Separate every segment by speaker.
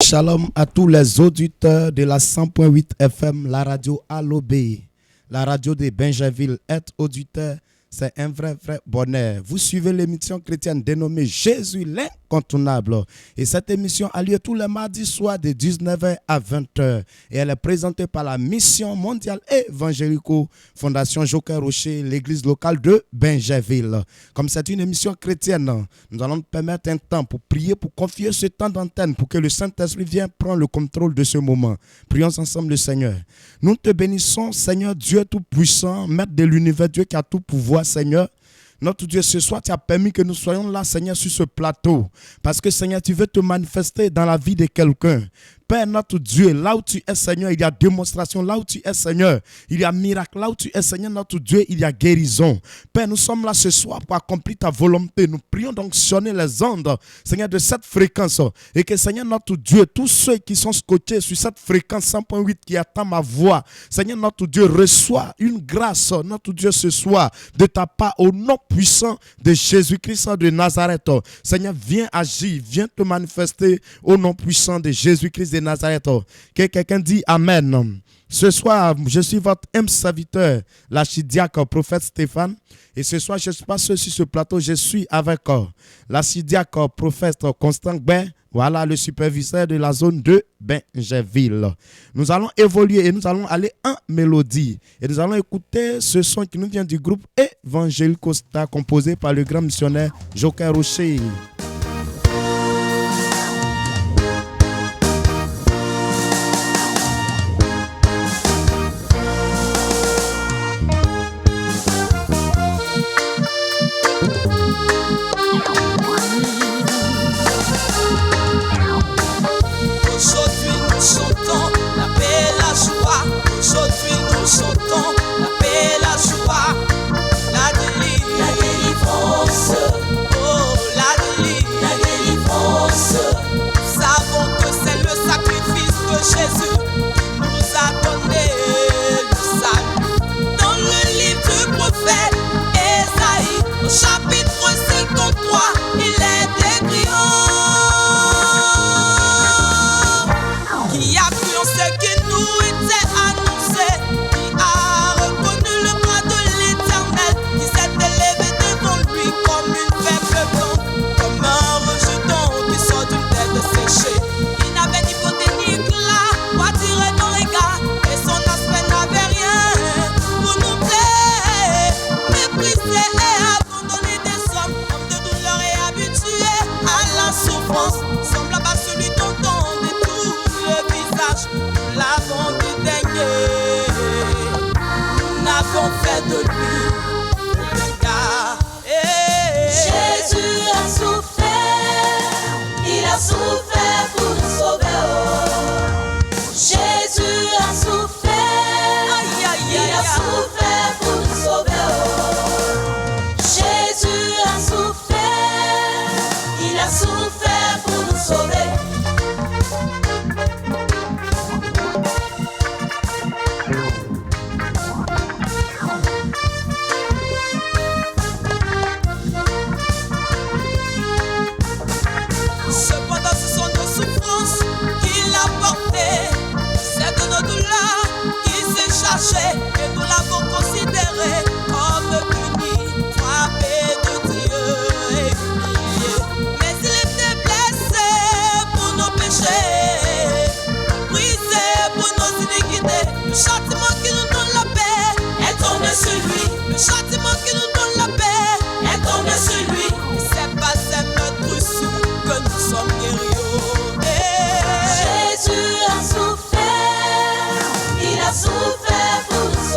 Speaker 1: Shalom à tous les auditeurs de la 100.8 FM, la radio Allo-B, la radio de Benjainville. Être auditeur, c'est un vrai bonheur. Vous suivez l'émission chrétienne dénommée Jésus l'incontournable. Et cette émission a lieu tous les mardis soirs de 19h à 20h. Et elle est présentée par la Mission mondiale évangélico Fondation Joker Rocher, l'église locale de Benjainville. Comme c'est une émission chrétienne, nous allons nous permettre un temps pour prier, pour confier ce temps d'antenne, pour que le Saint-Esprit vienne prendre le contrôle de ce moment. Prions ensemble le Seigneur. Nous te bénissons, Seigneur Dieu Tout-Puissant, Maître de l'univers, Dieu qui a tout pouvoir, Seigneur. Notre Dieu, ce soir, tu as permis que nous soyons là, Seigneur, sur ce plateau. Parce que, Seigneur, tu veux te manifester dans la vie de quelqu'un. Père, notre Dieu, là où tu es, Seigneur, il y a démonstration. Là où tu es, Seigneur, il y a miracle. Là où tu es, Seigneur, notre Dieu, il y a guérison. Père, nous sommes là ce soir pour accomplir ta volonté. Nous prions donc sonner les ondes, Seigneur, de cette fréquence. Et que, Seigneur, notre Dieu, tous ceux qui sont scotchés sur cette fréquence 100.8 qui attendent ma voix, Seigneur, notre Dieu, reçoit une grâce, notre Dieu, ce soir, de ta part, au nom puissant de Jésus-Christ de Nazareth. Seigneur, viens agir, viens te manifester au nom puissant de Jésus-Christ de Nazareth. Que quelqu'un dit Amen. Ce soir, je suis votre serviteur, l'archidiacre prophète Stéphane. Et ce soir, je ne suis pas seul sur ce plateau, je suis avec l'archidiacre prophète Constant Gbert. Voilà le superviseur de la zone de Benjainville. Nous allons évoluer et nous allons aller en mélodie. Et nous allons écouter ce son qui nous vient du groupe Évangile Costa, composé par le grand missionnaire Joker Rocher.
Speaker 2: Jésus nous a donné le salut. Dans le livre du prophète Ésaïe, au chapitre 53, il est écrit qui a cru en ce qui nous était annoncé, qui a reconnu le bras de l'Éternel, qui s'est élevé devant lui comme une faible plante, comme un rejeton qui sort d'une terre desséchée. Il n'avait ni beauté ni éclat pour attirer nos regards, et son aspect n'avait rien pour nous plaire. Méprisé et abandonné des hommes de douleur et habitué à la souffrance, semblable à celui dont on détourne le visage. Nous l'avons dédaigné, nous n'avons fait de lui le gars.
Speaker 3: Jésus a souffert, il a souffert pour nous sauver. Jésus a souffert, il a souffert pour nous sauver. Jésus a souffert, il a souffert pour nous sauver.
Speaker 2: Cependant, ce sont nos souffrances qu'il a portées, c'est de nos douleurs qu'il s'est chargé, et nous l'avons considéré comme puni, frappé de Dieu et humilié. Mais il était blessé pour nos péchés, brisé pour nos iniquités. Le châtiment qui nous donne la paix est tombé sur lui. Le châtiment qui nous donne la paix est tombé sur lui. Et c'est pas un meurtre sur que nous sommes guéris.
Speaker 3: Jésus a souffert, il a souffert pour nous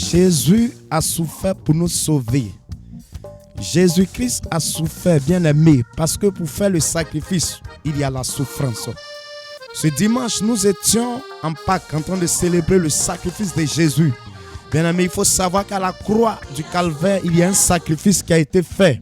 Speaker 1: Jésus a souffert pour nous sauver. Jésus-Christ a souffert, bien-aimé, parce que pour faire le sacrifice, il y a la souffrance. Ce dimanche, nous étions en Pâques en train de célébrer le sacrifice de Jésus. Bien-aimé, il faut savoir qu'à la croix du Calvaire, il y a un sacrifice qui a été fait.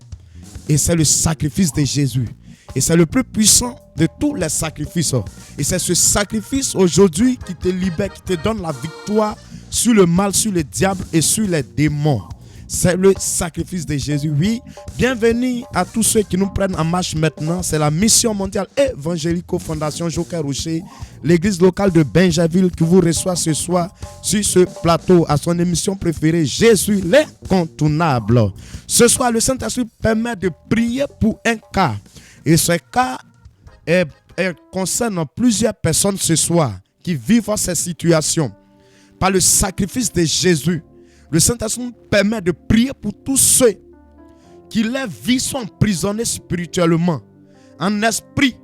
Speaker 1: Et c'est le sacrifice de Jésus. Et c'est le plus puissant de tous les sacrifices. Et c'est ce sacrifice aujourd'hui qui te libère, qui te donne la victoire sur le mal, sur le diable et sur les démons. C'est le sacrifice de Jésus. Oui, bienvenue à tous ceux qui nous prennent en marche maintenant. C'est la mission mondiale évangélico Fondation Joker Rocher, l'église locale de Benjaville qui vous reçoit ce soir sur ce plateau à son émission préférée, Jésus l'incontournable. Ce soir, le Saint-Esprit permet de prier pour un cas. Et ce cas concerne plusieurs personnes ce soir qui vivent ces situations. Par le sacrifice de Jésus, le Saint-Esprit permet de prier pour tous ceux qui leurs vies sont emprisonnés spirituellement. En esprit,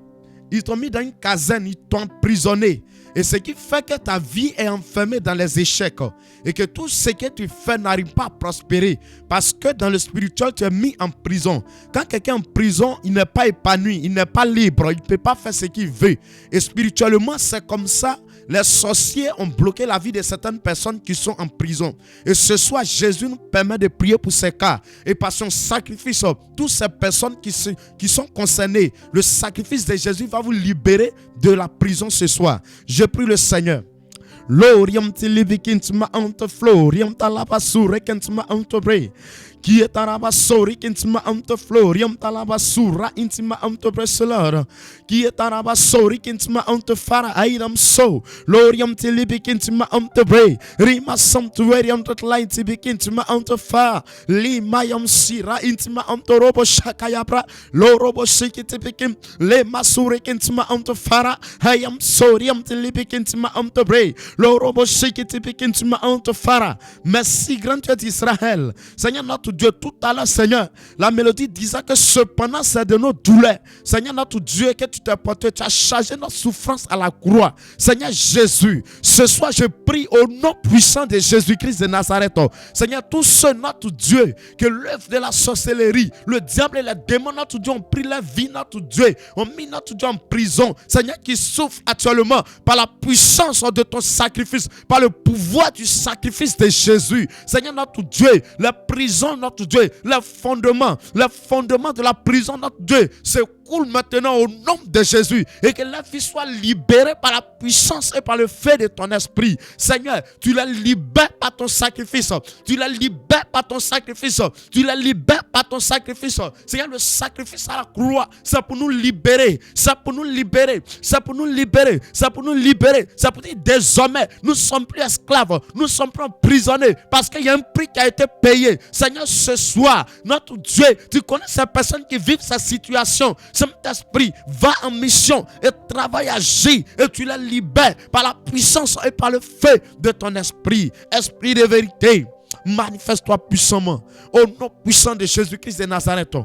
Speaker 1: ils t'ont mis dans une caserne, ils t'ont emprisonné. Et ce qui fait que ta vie est enfermée dans les échecs. Et que tout ce que tu fais n'arrive pas à prospérer. Parce que dans le spirituel, tu es mis en prison. Quand quelqu'un est en prison, il n'est pas épanoui, il n'est pas libre, il ne peut pas faire ce qu'il veut. Et spirituellement, c'est comme ça. Les sorciers ont bloqué la vie de certaines personnes qui sont en prison. Et ce soir, Jésus nous permet de prier pour ces cas. Et par son sacrifice, toutes ces personnes qui sont concernées, le sacrifice de Jésus va vous libérer de la prison ce soir. Je prie le Seigneur. L'orium tilivikintma ante florium talabasure kentma ante bre. Qui est arabasori kintma ante florium talabasura intima ante breselor. Qui est arabasori kintma ante fara airam so. L'orium tilivikintma ante bre. Rima sanctuarium tot light bikintma ante fa. Limayam sira intima ante robo shakayabra. Lo robo shikitibikim. Le masure kintma ante fara. Hayam sorium tilivikintma ante bre. Lo robo shikitibikim ante fara. Merci grand Dieu d'Israël. Seigneur notre Dieu, tout à l'heure, Seigneur, la mélodie disait que cependant c'est de nos douleurs, Seigneur notre Dieu, que tu t'es porté, tu as chargé notre souffrance à la croix. Seigneur Jésus, ce soir je prie au nom puissant de Jésus-Christ de Nazareth. Seigneur, tous ceux, notre Dieu, que l'œuvre de la sorcellerie, le diable et les démons, notre Dieu, ont pris leur vie, notre Dieu, ont mis notre Dieu en prison. Seigneur, qui souffre actuellement par la puissance de ton sacrifice, par le pouvoir du sacrifice de Jésus. Seigneur notre Dieu, la prison, notre Dieu, le fondement de la prison, notre Dieu, se coule maintenant au nom de Jésus et que la vie soit libérée par la puissance et par le fait de ton esprit. Seigneur, tu la libères par ton sacrifice. Tu la libères par ton sacrifice. Tu la libères par ton sacrifice. Seigneur, le sacrifice à la croix, c'est pour nous libérer. C'est pour nous libérer. C'est pour nous libérer. C'est pour nous libérer. C'est pour dire désormais, nous ne sommes plus esclaves. Nous ne sommes plus emprisonnés parce qu'il y a un prix qui a été payé. Seigneur, ce soir, notre Dieu, tu connais ces personnes qui vivent cette situation. Saint-Esprit, va en mission et travaille, agit et tu les libères par la puissance et par le feu de ton esprit. Esprit de vérité, manifeste-toi puissamment au nom puissant de Jésus-Christ de Nazareth.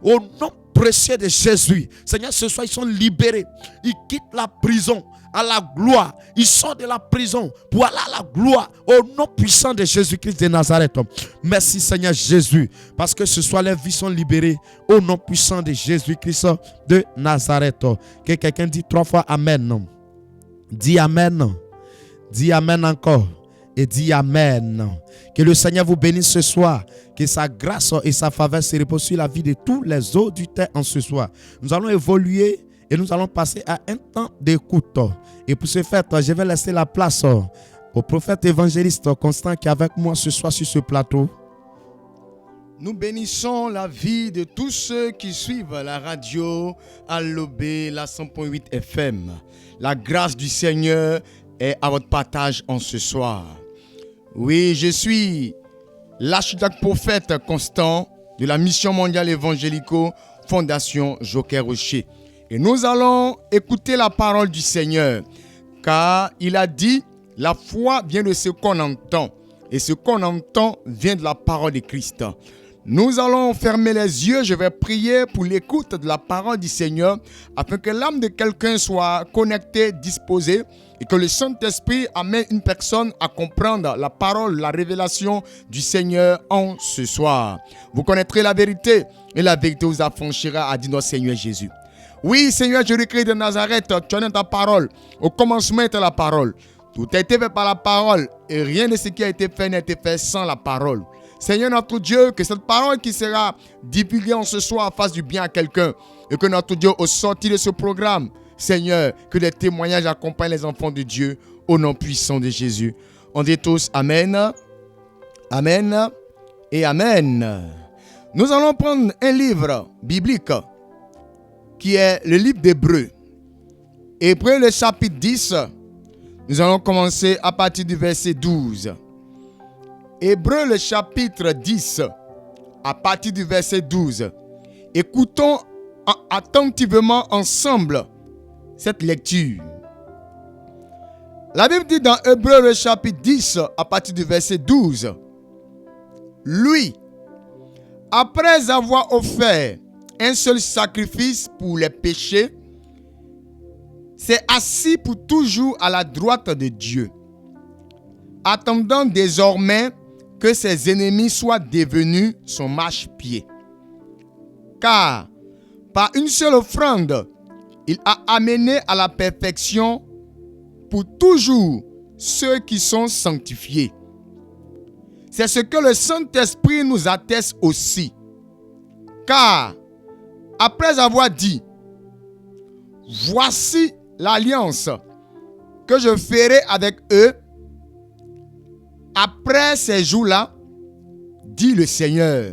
Speaker 1: Au nom précieux de Jésus. Seigneur, ce soir, ils sont libérés. Ils quittent la prison à la gloire. Ils sortent de la prison pour aller à la gloire au nom puissant de Jésus-Christ de Nazareth. Merci Seigneur Jésus, parce que ce soir les vies sont libérées au nom puissant de Jésus-Christ de Nazareth. Que quelqu'un dit 3 fois Amen. Dis Amen. Dis Amen encore. Et dis Amen. Que le Seigneur vous bénisse ce soir. Que sa grâce et sa faveur se reposent sur la vie de tous les auditeurs en ce soir. Nous allons évoluer et nous allons passer à un temps d'écoute. Et pour ce faire, je vais laisser la place au prophète évangéliste Constant qui est avec moi ce soir sur ce plateau.
Speaker 4: Nous bénissons la vie de tous ceux qui suivent la radio Allobé, la 100.8 FM. La grâce du Seigneur est à votre partage en ce soir. Oui, je suis l'archidiacre prophète Constant de la mission mondiale évangélico Fondation Joker Rocher. Et nous allons écouter la parole du Seigneur, car il a dit, la foi vient de ce qu'on entend, et ce qu'on entend vient de la parole de Christ. Nous allons fermer les yeux, je vais prier pour l'écoute de la parole du Seigneur, afin que l'âme de quelqu'un soit connectée, disposée, et que le Saint-Esprit amène une personne à comprendre la parole, la révélation du Seigneur en ce soir. Vous connaîtrez la vérité et la vérité vous affranchira, a dit notre Seigneur Jésus. Oui, Seigneur Jésus-Christ de Nazareth, tu as donné ta parole. Au commencement était la parole. Tout a été fait par la parole et rien de ce qui a été fait n'a été fait sans la parole. Seigneur notre Dieu, que cette parole qui sera divulguée en ce soir fasse du bien à quelqu'un et que notre Dieu, au sortir de ce programme, Seigneur, que les témoignages accompagnent les enfants de Dieu au nom puissant de Jésus. On dit tous Amen, Amen et Amen. Nous allons prendre un livre biblique qui est le livre d'Hébreux. Hébreux, le chapitre 10. Nous allons commencer à partir du verset 12. Hébreux, le chapitre 10, à partir du verset 12. Écoutons attentivement ensemble cette lecture. La Bible dit dans Hébreux, le chapitre 10, à partir du verset 12. Lui, après avoir offert un seul sacrifice pour les péchés, s'est assis pour toujours à la droite de Dieu, attendant désormais que ses ennemis soient devenus son marchepied. Car, par une seule offrande, il a amené à la perfection pour toujours ceux qui sont sanctifiés. C'est ce que le Saint-Esprit nous atteste aussi. Car, après avoir dit, voici l'alliance que je ferai avec eux après ces jours-là, dit le Seigneur.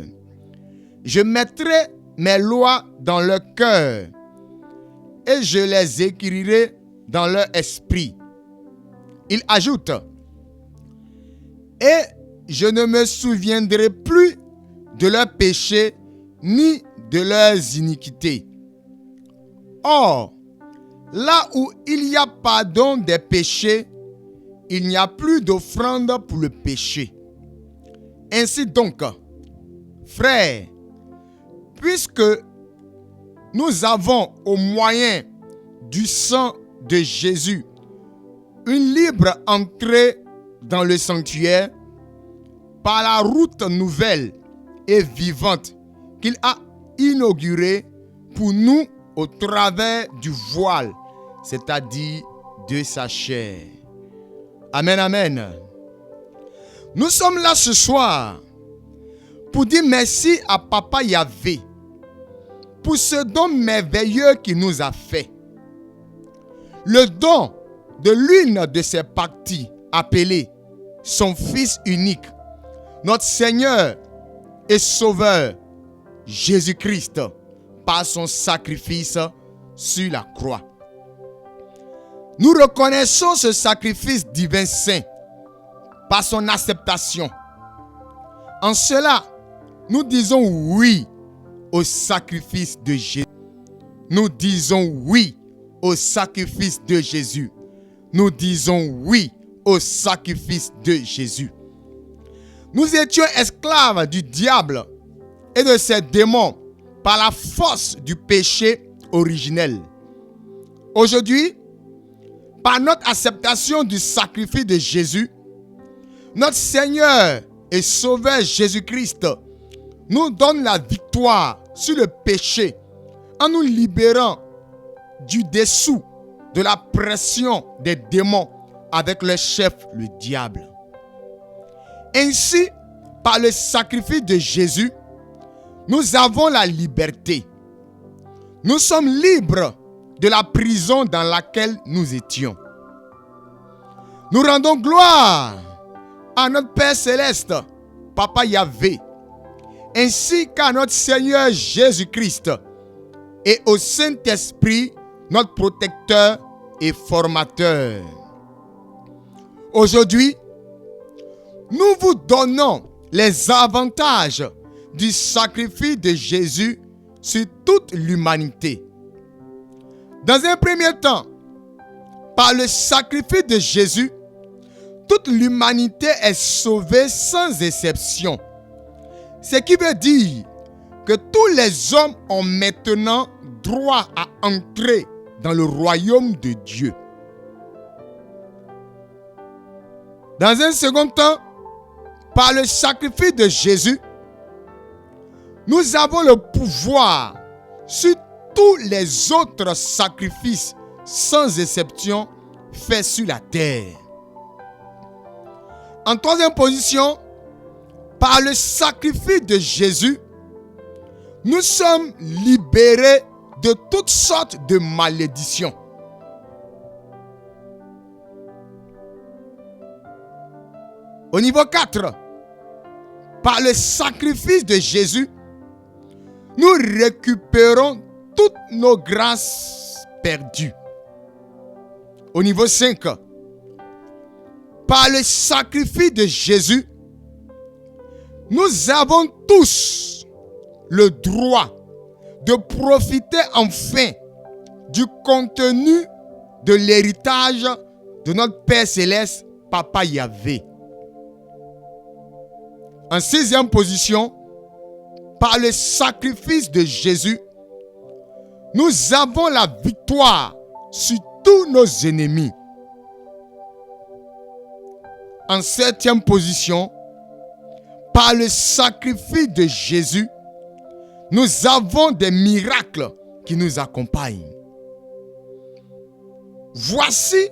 Speaker 4: Je mettrai mes lois dans leur cœur et je les écrirai dans leur esprit. Il ajoute, et je ne me souviendrai plus de leurs péchés ni de leurs iniquités. Or, là où il y a pardon des péchés, il n'y a plus d'offrande pour le péché. Ainsi donc, frères, puisque nous avons au moyen du sang de Jésus une libre entrée dans le sanctuaire par la route nouvelle et vivante qu'il a inaugurée pour nous au travers du voile, c'est-à-dire de sa chair. Amen, amen. Nous sommes là ce soir pour dire merci à Papa Yahvé pour ce don merveilleux qu'il nous a fait. Le don de l'une de ses parties appelée son Fils unique, notre Seigneur et Sauveur, Jésus-Christ, par son sacrifice sur la croix. Nous reconnaissons ce sacrifice divin saint par son acceptation. En cela, nous disons oui au sacrifice de Jésus. Nous disons oui au sacrifice de Jésus. Nous disons oui au sacrifice de Jésus. Nous étions esclaves du diable et de ses démons par la force du péché originel. Aujourd'hui, par notre acceptation du sacrifice de Jésus, notre Seigneur et Sauveur Jésus-Christ nous donne la victoire sur le péché en nous libérant du dessous de la pression des démons avec le chef, le diable. Ainsi, par le sacrifice de Jésus, nous avons la liberté. Nous sommes libres de la prison dans laquelle nous étions. Nous rendons gloire à notre Père Céleste, Papa Yahvé, ainsi qu'à notre Seigneur Jésus-Christ et au Saint-Esprit, notre protecteur et formateur. Aujourd'hui, nous vous donnons les avantages du sacrifice de Jésus sur toute l'humanité. Dans un premier temps, par le sacrifice de Jésus, toute l'humanité est sauvée sans exception. Ce qui veut dire que tous les hommes ont maintenant droit à entrer dans le royaume de Dieu. Dans un second temps, par le sacrifice de Jésus, nous avons le pouvoir sur tous les autres sacrifices, sans exception, faits sur la terre. En troisième position, par le sacrifice de Jésus, nous sommes libérés de toutes sortes de malédictions. Au niveau 4, par le sacrifice de Jésus, nous récupérons toutes nos grâces perdues. Au niveau 5, par le sacrifice de Jésus, nous avons tous le droit de profiter enfin du contenu de l'héritage de notre Père Céleste, Papa Yahvé. En sixième position, par le sacrifice de Jésus, nous avons la victoire sur tous nos ennemis. En septième position, par le sacrifice de Jésus, nous avons des miracles qui nous accompagnent. Voici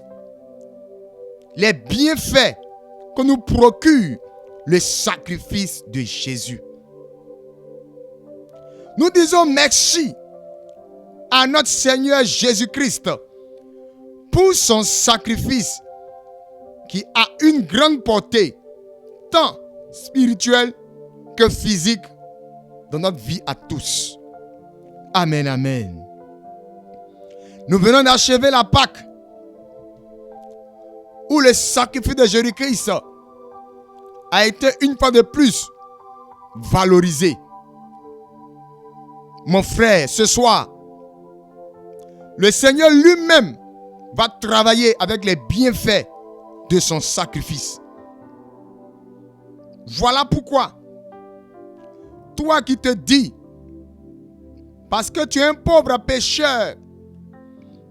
Speaker 4: les bienfaits que nous procure le sacrifice de Jésus. Nous disons merci à notre Seigneur Jésus-Christ pour son sacrifice qui a une grande portée, tant spirituelle que physique, dans notre vie à tous. Amen, amen. Nous venons d'achever la Pâque, où le sacrifice de Jésus-Christ a été une fois de plus valorisé. Mon frère, ce soir, le Seigneur lui-même va travailler avec les bienfaits de son sacrifice. Voilà pourquoi, toi qui te dis, parce que tu es un pauvre pécheur,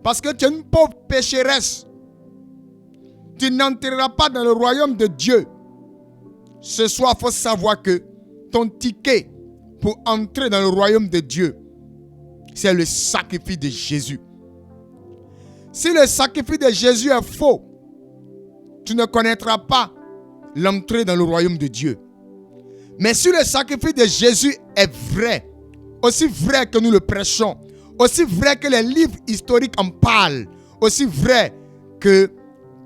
Speaker 4: parce que tu es une pauvre pécheresse, tu n'entreras pas dans le royaume de Dieu. Ce soir, il faut savoir que ton ticket pour entrer dans le royaume de Dieu, c'est le sacrifice de Jésus. Si le sacrifice de Jésus est faux, tu ne connaîtras pas l'entrée dans le royaume de Dieu. Mais si le sacrifice de Jésus est vrai, aussi vrai que nous le prêchons, aussi vrai que les livres historiques en parlent, aussi vrai que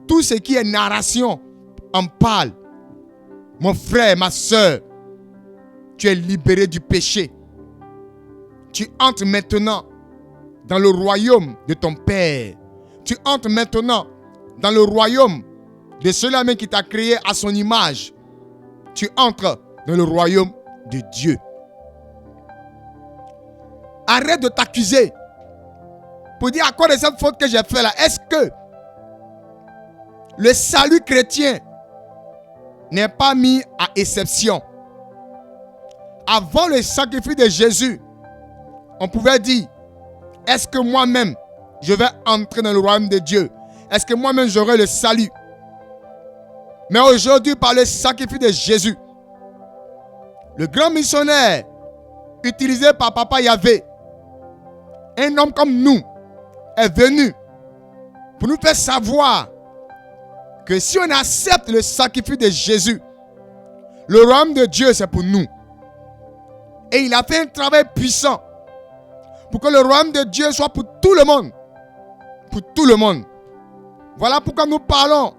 Speaker 4: tout ce qui est narration en parle, mon frère, ma soeur, tu es libéré du péché. Tu entres maintenant dans le royaume de ton Père. Tu entres maintenant dans le royaume de celui qui t'a créé à son image. Tu entres dans le royaume de Dieu. Arrête de t'accuser pour dire à quoi de cette faute que j'ai fait là. Est-ce que le salut chrétien n'est pas mis à exception? Avant le sacrifice de Jésus, on pouvait dire, est-ce que moi-même, je vais entrer dans le royaume de Dieu? Est-ce que moi-même, j'aurai le salut? Mais aujourd'hui, par le sacrifice de Jésus, le grand missionnaire utilisé par Papa Yahvé, un homme comme nous, est venu pour nous faire savoir que si on accepte le sacrifice de Jésus, le royaume de Dieu, c'est pour nous. Et il a fait un travail puissant pour que le royaume de Dieu soit pour tout le monde. Pour tout le monde. Voilà pourquoi nous parlons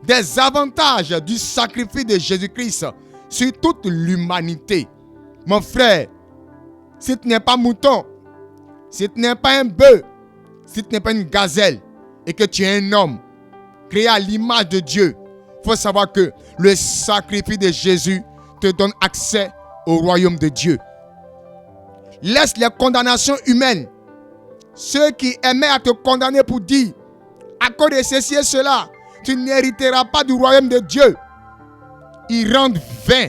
Speaker 4: des avantages du sacrifice de Jésus-Christ sur toute l'humanité. Mon frère, si tu n'es pas mouton, si tu n'es pas un bœuf, si tu n'es pas une gazelle et que tu es un homme créé à l'image de Dieu, il faut savoir que le sacrifice de Jésus te donne accès au royaume de Dieu. Laisse les condamnations humaines. Ceux qui aimaient à te condamner pour dire à cause de ceci et cela, tu n'hériteras pas du royaume de Dieu. Ils rendent vain,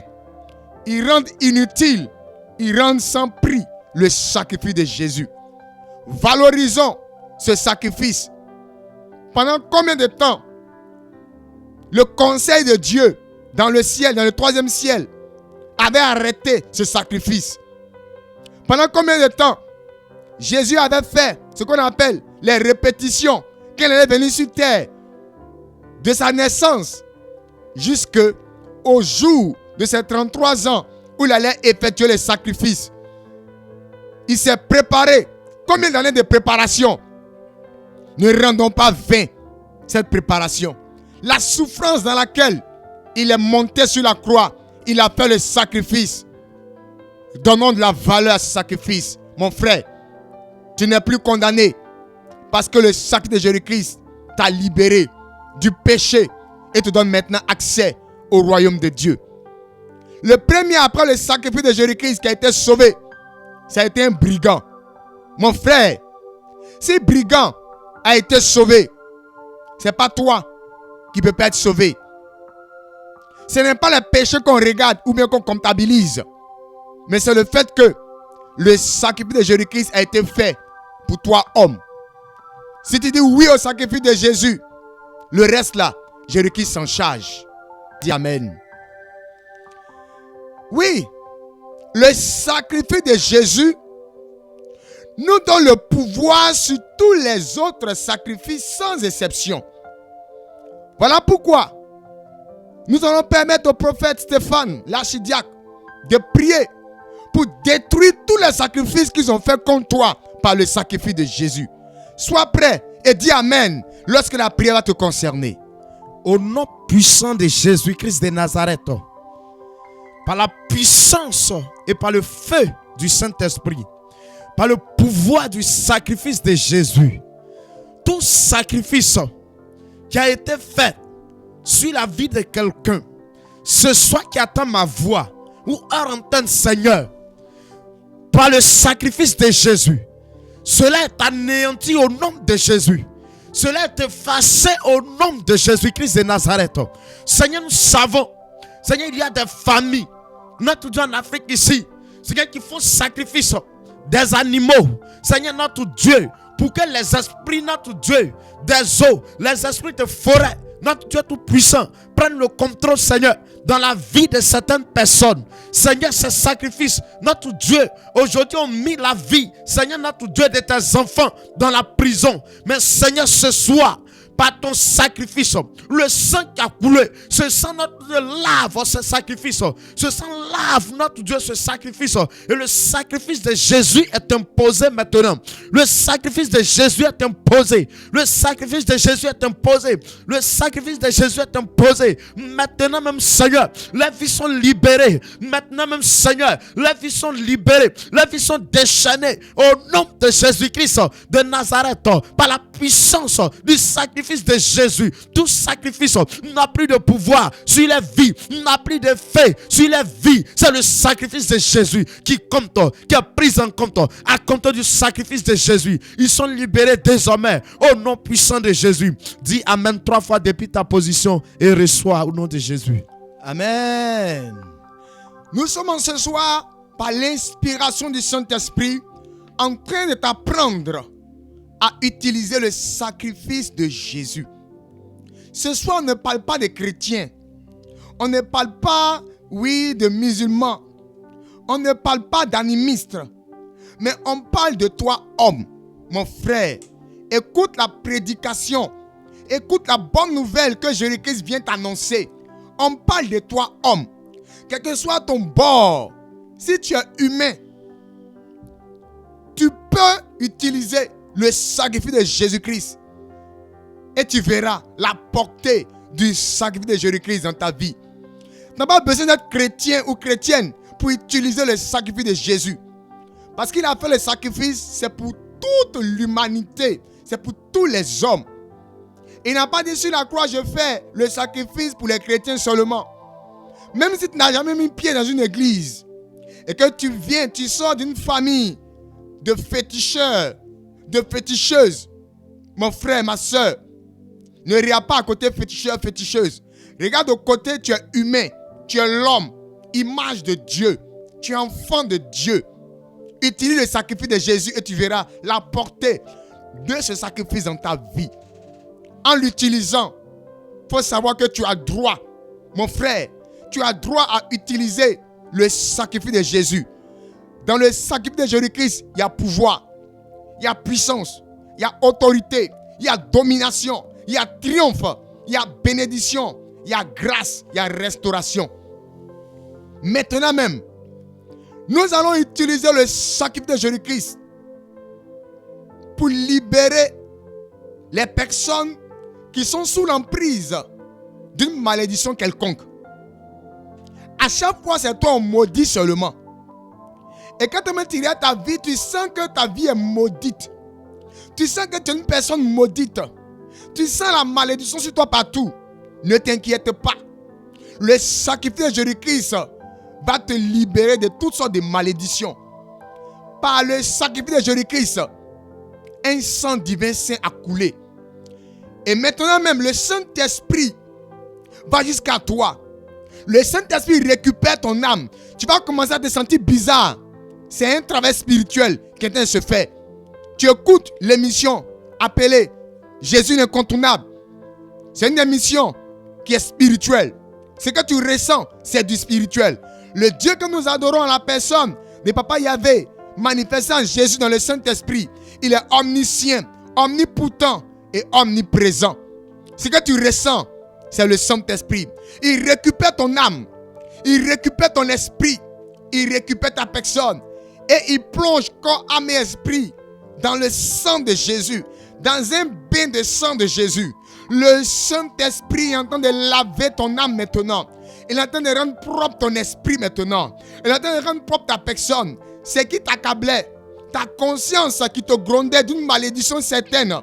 Speaker 4: ils rendent inutile, ils rendent sans prix le sacrifice de Jésus. Valorisons ce sacrifice. Pendant combien de temps le conseil de Dieu dans le ciel, dans le troisième ciel, avait arrêté ce sacrifice. Pendant combien de temps Jésus avait fait ce qu'on appelle les répétitions quand il est venu sur terre, de sa naissance jusqu'au jour de ses 33 ans où il allait effectuer les sacrifices. Il s'est préparé. Combien d'années de préparation? Ne rendons pas vain cette préparation. La souffrance dans laquelle il est monté sur la croix, il a fait le sacrifice. Donnons de la valeur à ce sacrifice. Mon frère, tu n'es plus condamné parce que le sacrifice de Jésus-Christ t'a libéré du péché et te donne maintenant accès au royaume de Dieu. Le premier après le sacrifice de Jésus-Christ qui a été sauvé, ça a été un brigand. Mon frère, si brigand a été sauvé, ce n'est pas toi qui ne peux pas être sauvé. Ce n'est pas le péché qu'on regarde ou bien qu'on comptabilise, mais c'est le fait que le sacrifice de Jésus-Christ a été fait pour toi, homme. Si tu dis oui au sacrifice de Jésus, le reste là, Jésus-Christ s'en charge. Dis Amen. Oui, le sacrifice de Jésus nous donne le pouvoir sur tous les autres sacrifices sans exception. Voilà pourquoi nous allons permettre au prophète Stéphane, l'archidiacre, de prier pour détruire tous les sacrifices qu'ils ont fait contre toi par le sacrifice de Jésus. Sois prêt et dis Amen lorsque la prière va te concerner.
Speaker 1: Au nom puissant de Jésus-Christ de Nazareth, par la puissance et par le feu du Saint-Esprit, par le pouvoir du sacrifice de Jésus, tout sacrifice qui a été fait sur la vie de quelqu'un, ce soit qui attend ma voix ou hors antenne, Seigneur, par le sacrifice de Jésus, cela est anéanti au nom de Jésus. Cela est effacé au nom de Jésus-Christ de Nazareth. Seigneur, nous savons, Seigneur, il y a des familles, notre Dieu en Afrique ici, Seigneur, qui font sacrifice des animaux, Seigneur, notre Dieu, pour que les esprits, notre Dieu, des eaux, les esprits de forêt, notre Dieu tout-puissant, prennent le contrôle, Seigneur, dans la vie de certaines personnes. Seigneur, ces sacrifices, notre Dieu, aujourd'hui ont mis la vie, Seigneur, notre Dieu, de tes enfants dans la prison. Mais Seigneur, ce soir, par ton sacrifice, le sang qui a coulé, ce sang notre Dieu lave ce sacrifice, ce sang lave notre Dieu ce sacrifice, et le sacrifice de Jésus est imposé maintenant. Le sacrifice de Jésus est imposé. Le sacrifice de Jésus est imposé. Le sacrifice de Jésus est imposé. Maintenant même, Seigneur, les vies sont libérées. Maintenant même, Seigneur, les vies sont libérées. Les vies sont déchaînées au nom de Jésus-Christ de Nazareth, par la puissance du sacrifice de Jésus. Tout sacrifice n'a plus de pouvoir sur les vies, n'a plus d'effet sur les vies. C'est le sacrifice de Jésus qui compte, qui est pris en compte à compte du sacrifice de Jésus. Ils sont libérés désormais au nom puissant de Jésus. Dis Amen 3 fois depuis ta position et reçois au nom de Jésus.
Speaker 4: Amen. Nous sommes ce soir, par l'inspiration du Saint-Esprit, en train de t'apprendre à utiliser le sacrifice de Jésus. Ce soir, on ne parle pas de chrétiens. On ne parle pas, de musulmans. On ne parle pas d'animistes. Mais on parle de toi, homme, mon frère. Écoute la prédication. Écoute la bonne nouvelle que Jésus-Christ vient t'annoncer. On parle de toi, homme. Quel que soit ton bord, si tu es humain, tu peux utiliser le sacrifice de Jésus-Christ. Et tu verras la portée du sacrifice de Jésus-Christ dans ta vie. Tu n'as pas besoin d'être chrétien ou chrétienne pour utiliser le sacrifice de Jésus. Parce qu'il a fait le sacrifice, c'est pour toute l'humanité. C'est pour tous les hommes. Il n'a pas dit sur la croix, je fais le sacrifice pour les chrétiens seulement. Même si tu n'as jamais mis pied dans une église et que tu sors d'une famille de féticheurs, de féticheuses, mon frère, ma soeur, ne regarde pas à côté féticheur, féticheuse. Regarde au côté, tu es humain, tu es l'homme, image de Dieu, tu es enfant de Dieu. Utilise le sacrifice de Jésus et tu verras la portée de ce sacrifice dans ta vie. En l'utilisant, faut savoir que tu as droit, mon frère, tu as droit à utiliser le sacrifice de Jésus. Dans le sacrifice de Jésus-Christ, il y a pouvoir, il y a puissance, il y a autorité, il y a domination, il y a triomphe, il y a bénédiction, il y a grâce, il y a restauration. Maintenant même, nous allons utiliser le sacrifice de Jésus-Christ pour libérer les personnes qui sont sous l'emprise d'une malédiction quelconque. À chaque fois, c'est toi on maudit seulement. Et quand tu regardes ta vie, tu sens que ta vie est maudite. Tu sens que tu es une personne maudite. Tu sens la malédiction sur toi partout. Ne t'inquiète pas. Le sacrifice de Jésus-Christ va te libérer de toutes sortes de malédictions. Par le sacrifice de Jésus-Christ, un sang divin saint a coulé. Et maintenant même, le Saint-Esprit va jusqu'à toi. Le Saint-Esprit récupère ton âme. Tu vas commencer à te sentir bizarre. C'est un travail spirituel qui est en train de se faire. Tu écoutes l'émission appelée Jésus l'incontournable. C'est une émission qui est spirituelle. Ce que tu ressens, c'est du spirituel. Le Dieu que nous adorons en la personne de Papa Yahvé, manifestant Jésus dans le Saint-Esprit, il est omniscient, omnipotent et omniprésent. Ce que tu ressens, c'est le Saint-Esprit. Il récupère ton âme, il récupère ton esprit, il récupère ta personne et il plonge corps, âme et esprit dans le sang de Jésus, dans un bain de sang de Jésus. Le Saint-Esprit est en train de laver ton âme maintenant. Il est en train de rendre propre ton esprit maintenant. Il est en train de rendre propre ta personne. Ce qui t'accablait, ta conscience qui te grondait d'une malédiction certaine.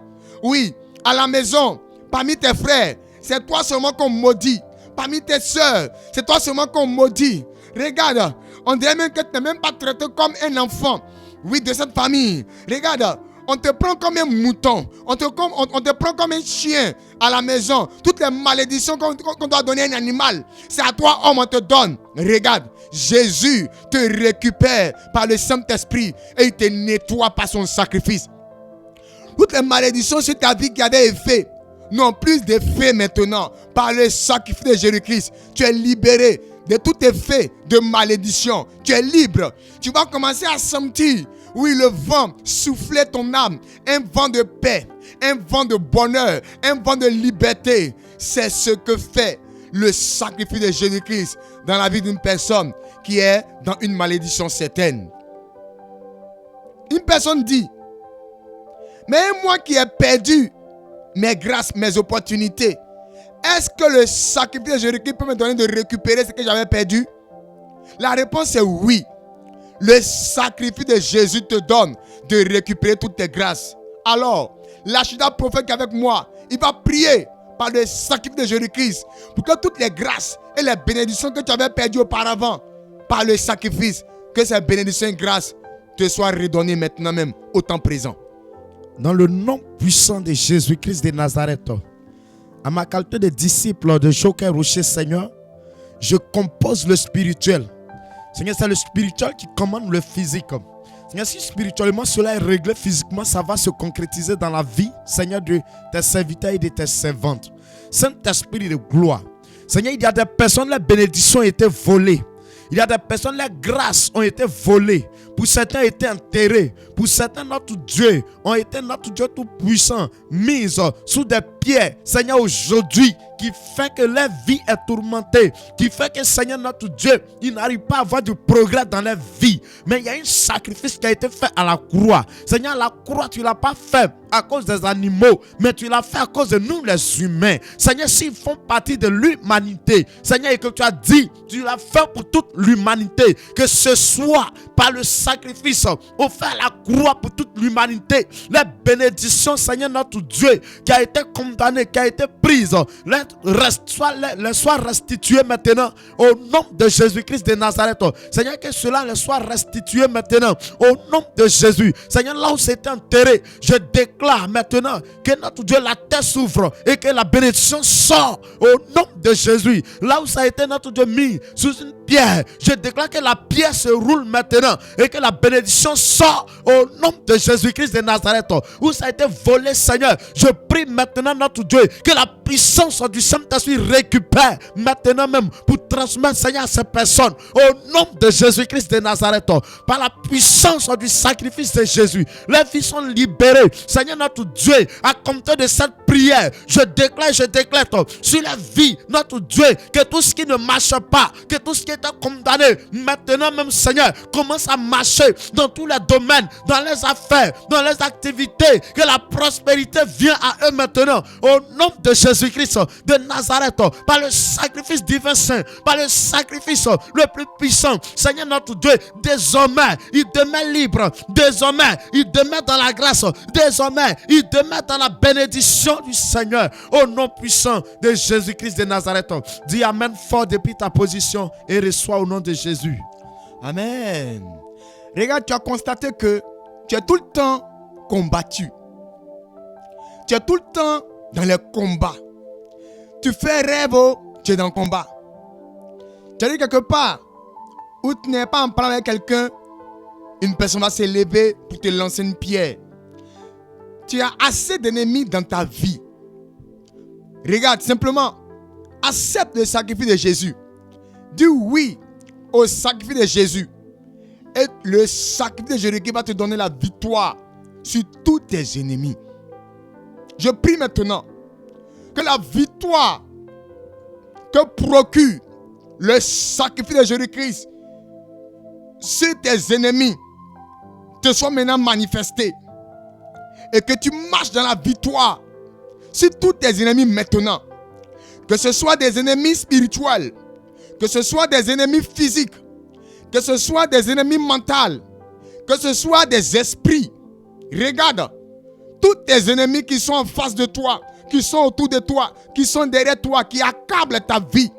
Speaker 4: Oui, à la maison, parmi tes frères, c'est toi seulement qu'on maudit. Parmi tes soeurs, c'est toi seulement qu'on maudit. Regarde, on dirait même que tu n'es même pas traité comme un enfant. Oui, de cette famille. Regarde, on te prend comme un mouton. On te prend comme un chien à la maison. Toutes les malédictions qu'on doit donner à un animal, c'est à toi, homme, on te donne. Regarde, Jésus te récupère par le Saint-Esprit et il te nettoie par son sacrifice. Toutes les malédictions sur ta vie qui avaient effet n'ont plus d'effet maintenant. Par le sacrifice de Jésus-Christ, tu es libéré de tout effet de malédiction. Tu es libre. Tu vas commencer à sentir, oui, le vent souffler ton âme. Un vent de paix, un vent de bonheur, un vent de liberté. C'est ce que fait le sacrifice de Jésus-Christ dans la vie d'une personne qui est dans une malédiction certaine. Une personne dit, mais moi qui ai perdu mes grâces, mes opportunités, est-ce que le sacrifice de Jésus-Christ peut me donner de récupérer ce que j'avais perdu? La réponse est oui. Le sacrifice de Jésus te donne de récupérer toutes tes grâces. Alors, l'archidate prophète qui est avec moi, il va prier par le sacrifice de Jésus-Christ pour que toutes les grâces et les bénédictions que tu avais perdues auparavant, par le sacrifice, que ces bénédictions et grâces te soient redonnées maintenant même au temps présent.
Speaker 1: Dans le nom puissant de Jésus-Christ de Nazareth, à ma qualité de disciple de Joker Rocher, Seigneur, je compose le spirituel. Seigneur, c'est le spirituel qui commande le physique. Seigneur, si spirituellement cela est réglé, physiquement, ça va se concrétiser dans la vie, Seigneur, de tes serviteurs et de tes servantes. Saint-Esprit de gloire. Seigneur, il y a des personnes, les bénédictions ont été volées. Il y a des personnes, les grâces ont été volées. Pour certains, ont été enterrés. Pour certains, notre Dieu ont été notre Dieu tout-puissant, mis sous des pierres. Seigneur, aujourd'hui, qui fait que leur vie est tourmentée, qui fait que, Seigneur, notre Dieu, il n'arrive pas à avoir du progrès dans leur vie. Mais il y a un sacrifice qui a été fait à la croix. Seigneur, la croix, tu ne l'as pas fait à cause des animaux, mais tu l'as fait à cause de nous, les humains. Seigneur, s'ils font partie de l'humanité, Seigneur, et que tu as dit, tu l'as fait pour toute l'humanité, que ce soit par le sacrifice offert à la croix pour toute l'humanité, la bénédiction, Seigneur, notre Dieu, qui a été condamné, qui a été prise, soit restitué maintenant au nom de Jésus-Christ de Nazareth. Seigneur, que cela le soit restitué maintenant au nom de Jésus. Seigneur, là où c'était enterré, je déclare maintenant que notre Dieu, la terre s'ouvre et que la bénédiction sort au nom de Jésus. Là où ça a été notre Dieu mis sous une pierre, je déclare que la pierre se roule maintenant et que la bénédiction sort au nom de Jésus-Christ de Nazareth. Où ça a été volé, Seigneur, je prie maintenant notre Dieu que la puissance du Saint-Esprit récupère maintenant même pour transmettre, Seigneur, à ces personnes. Au nom de Jésus-Christ de Nazareth, par la puissance du sacrifice de Jésus, les vies sont libérées. Seigneur notre Dieu, à compter de cette prière, je déclare sur la vie, notre Dieu, que tout ce qui ne marche pas, que tout ce qui est condamné, maintenant même, Seigneur, commence à marcher dans tous les domaines, dans les affaires, dans les activités, que la prospérité vient à eux maintenant, au nom de Jésus-Christ de Nazareth, par le sacrifice divin saint, par le sacrifice le plus puissant. Seigneur notre Dieu, désormais, il demeure libre, désormais, il demeure dans la grâce, désormais, il demeure dans la bénédiction du Seigneur, au nom puissant de Jésus-Christ de Nazareth. Dis Amen fort depuis ta position et reçois au nom de Jésus.
Speaker 4: Amen. Regarde, tu as constaté que tu es tout le temps combattu. Tu es tout le temps dans les combats. Tu fais rêve, tu es dans le combat. Tu as dit quelque part où tu n'es pas en parlant avec quelqu'un, une personne va s'élever pour te lancer une pierre. Tu as assez d'ennemis dans ta vie. Regarde, simplement, accepte le sacrifice de Jésus. Dis oui au sacrifice de Jésus. Et le sacrifice de Jésus qui va te donner la victoire sur tous tes ennemis. Je prie maintenant que la victoire que procure le sacrifice de Jésus-Christ sur tes ennemis te soit maintenant manifestée. Et que tu marches dans la victoire sur tous tes ennemis maintenant. Que ce soit des ennemis spirituels, que ce soit des ennemis physiques, que ce soit des ennemis mentaux, que ce soit des esprits. Regarde, tous tes ennemis qui sont en face de toi, qui sont autour de toi, qui sont derrière toi, qui accablent ta vie.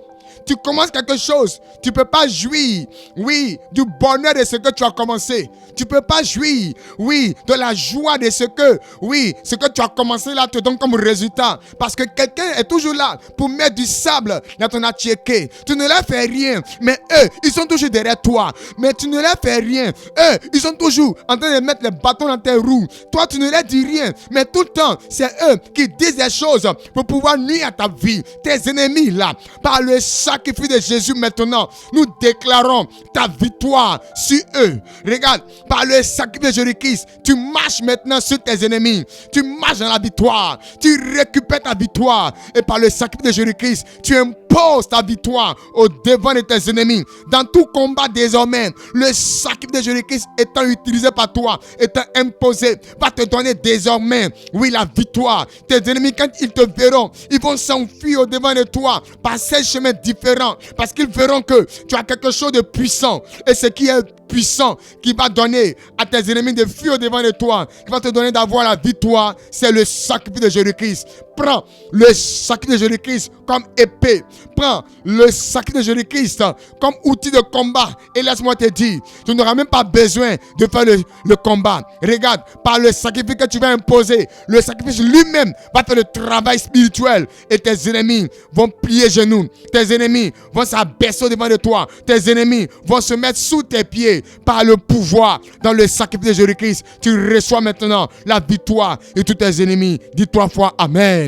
Speaker 4: Tu commences quelque chose, tu ne peux pas jouir, oui, du bonheur de ce que tu as commencé. Tu ne peux pas jouir, oui, de la joie de ce que, oui, ce que tu as commencé là te donne comme résultat. Parce que quelqu'un est toujours là pour mettre du sable dans ton attiéké. Tu ne leur fais rien, mais eux, ils sont toujours derrière toi. Mais tu ne leur fais rien. Eux, ils sont toujours en train de mettre les bâtons dans tes roues. Toi, tu ne leur dis rien, mais tout le temps, c'est eux qui disent des choses pour pouvoir nuire à ta vie. Tes ennemis là, par le sacrifice de Jésus maintenant, nous déclarons ta victoire sur eux. Regarde, par le sacrifice de Jésus-Christ, tu marches maintenant sur tes ennemis. Tu marches dans la victoire. Tu récupères ta victoire. Et par le sacrifice de Jésus-Christ, tu imposes ta victoire au devant de tes ennemis. Dans tout combat désormais, le sacrifice de Jésus-Christ étant utilisé par toi, étant imposé, va te donner désormais, oui, la victoire. Tes ennemis, quand ils te verront, ils vont s'enfuir au devant de toi par ces chemins différents. Parce qu'ils verront que tu as quelque chose de puissant. Et ce qui est puissant, qui va donner à tes ennemis de fuir au devant de toi, qui va te donner d'avoir la victoire, c'est le sacrifice de Jésus-Christ. Prends le sacrifice de Jésus-Christ comme épée. Prends le sacrifice de Jésus-Christ comme outil de combat. Et laisse-moi te dire, tu n'auras même pas besoin de faire le combat. Regarde, par le sacrifice que tu vas imposer, le sacrifice lui-même va faire le travail spirituel. Et tes ennemis vont plier genoux. Tes ennemis vont s'abaisser devant de toi. Tes ennemis vont se mettre sous tes pieds. Par le pouvoir, dans le sacrifice de Jésus-Christ, tu reçois maintenant la victoire de tous tes ennemis. Dis 3 fois Amen.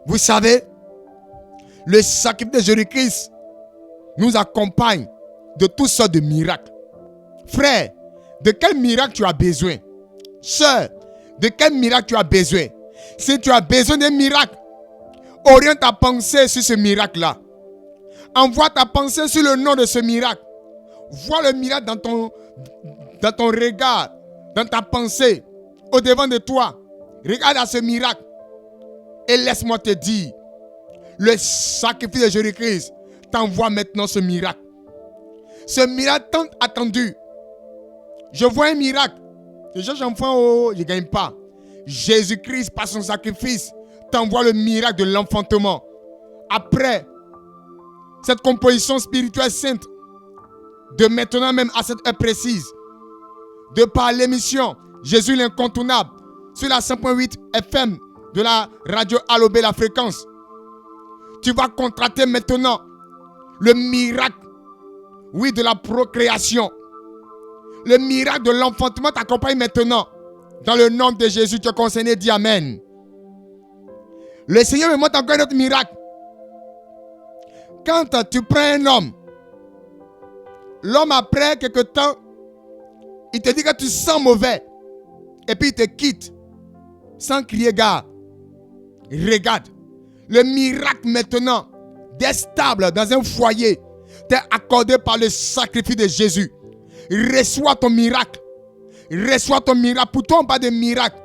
Speaker 4: Vous savez, le sacrifice de Jésus-Christ nous accompagne de toutes sortes de miracles. Frère, de quel miracle tu as besoin? Sœur, de quel miracle tu as besoin? Si tu as besoin d'un miracle, oriente ta pensée sur ce miracle-là. Envoie ta pensée sur le nom de ce miracle. Vois le miracle dans ton regard, dans ta pensée, au devant de toi. Regarde à ce miracle. Et laisse-moi te dire, le sacrifice de Jésus-Christ t'envoie maintenant ce miracle. Ce miracle tant attendu. Je vois un miracle. Je cherche un enfant, je ne gagne pas. Jésus-Christ, par son sacrifice, t'envoie le miracle de l'enfantement. Après cette composition spirituelle sainte, de maintenant même à cette heure précise, de par l'émission Jésus l'incontournable sur la 100.8 FM de la radio Alobé la fréquence, tu vas contracter maintenant le miracle, oui, de la procréation. Le miracle de l'enfantement t'accompagne maintenant. Dans le nom de Jésus, tu es concerné, dis Amen. Le Seigneur me montre encore un autre miracle. Quand tu prends un homme, l'homme après quelque temps, il te dit que tu sens mauvais. Et puis il te quitte. Sans crier gare. Regarde. Le miracle maintenant d'être stable dans un foyer t'est accordé par le sacrifice de Jésus. Reçois ton miracle. Reçois ton miracle. Pour toi, on parle de miracle.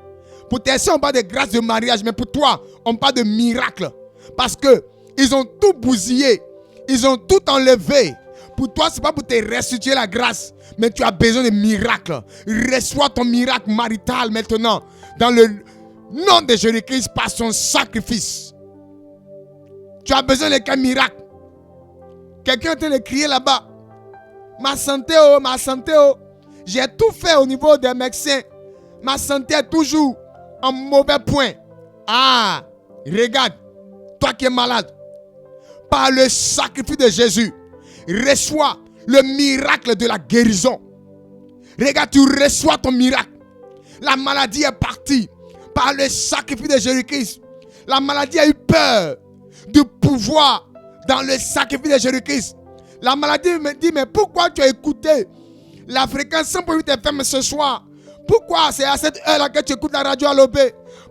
Speaker 4: Pour tes soeurs, on parle de grâce de mariage. Mais pour toi, on parle de miracle. Parce que ils ont tout bousillé. Ils ont tout enlevé. Pour toi, ce n'est pas pour te restituer la grâce. Mais tu as besoin de miracle. Reçois ton miracle marital maintenant. Dans le nom de Jésus-Christ par son sacrifice. Tu as besoin de quel miracle? Quelqu'un est en train de crier là-bas. Ma santé, oh, ma santé, oh. J'ai tout fait au niveau des médecins. Ma santé est toujours en mauvais point. Ah, regarde, toi qui es malade, par le sacrifice de Jésus, reçois le miracle de la guérison. Regarde, tu reçois ton miracle. La maladie est partie par le sacrifice de Jésus-Christ. La maladie a eu peur du pouvoir dans le sacrifice de Jésus-Christ. La maladie me dit, mais pourquoi tu as écouté la fréquence 100.8 FM ce soir? Pourquoi c'est à cette heure-là que tu écoutes la radio à l'OB?